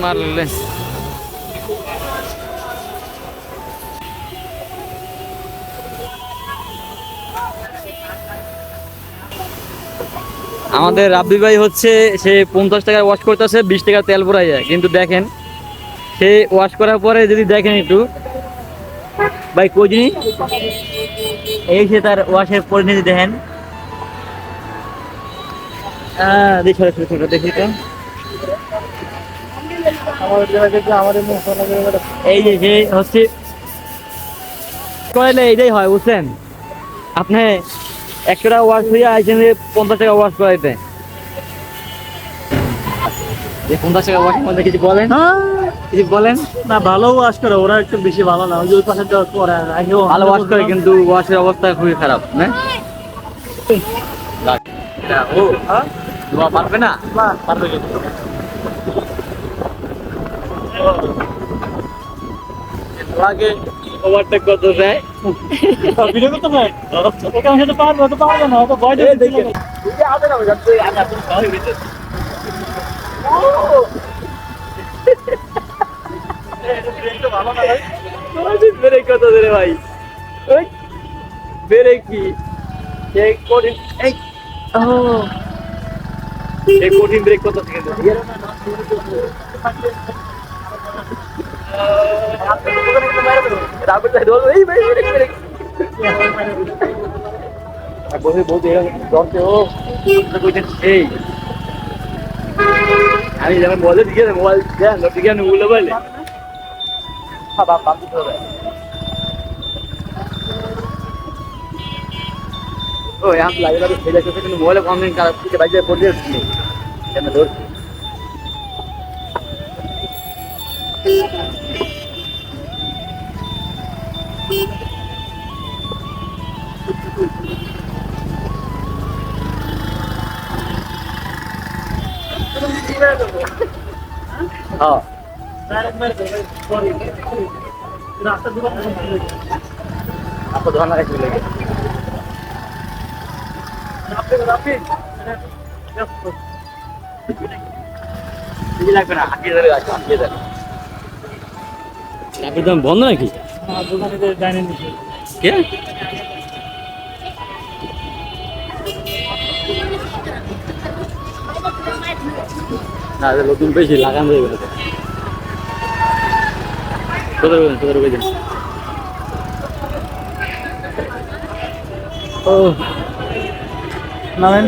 মারলে আমাদের রাব্বি ভাই হচ্ছে সে 50 টাকায় ওয়াশ করতেছে, 20 টাকা তেল ভরাই যায়। কিন্তু দেখেন সে ওয়াশ করার পরে যদি দেখেন একটু ভাই কই জিনিস এই সে তার ওয়াশের পরিণতি দেখেন। দেখি দেখি তো এই যে সে হচ্ছে করাইলে এইটাই হয় বুঝছেন আপনি। 100 টাকা ওয়াশ হইয়া আইছেন 50 টাকা ওয়াশ করাইতে, 50 টাকা ওয়াশের মধ্যে কিছু বলেন, কিছু বলেন না ভালো ওয়াশ করে ওরা একটু বেশি ভালো না, ওই পাশে করে ভালো ওয়াশ করে কিন্তু ওয়াশের অবস্থা খুবই খারাপ না। ও দোয়া পারবে না, পারবে কিন্তু তোমাকে ওভারটেক করতে চাই ভিডিও করতে পারে ওকে আমি সাথে পারবো তো পারবে না ওকে ভয় দেখে ভালো না ভাই ব্রেক কত ধরে ভাই ব্রেক কি কঠিন এই কঠিন ব্রেক কত সেকেন্ড আমি যেমন বলে দিকে মোবাইল দিকে বলে বলে ও আমি লাগে লাগে ফেলে করতে কিন্তু মোবাইলে কমপ্লেন খারাপ থেকে বাইরে পড়ে যাচ্ছি কেন ধর হ্যাঁ রাস্তা দূর आपको धोना कैसे मिलेगा লাগবে না আগে ধরে রাখো আগে ধরে একদম বন্ধ নাকি দোকানে জানি নি কে না নতুন বেশি লাগানো যাবে না কোথায় রুকে যান ও নামেন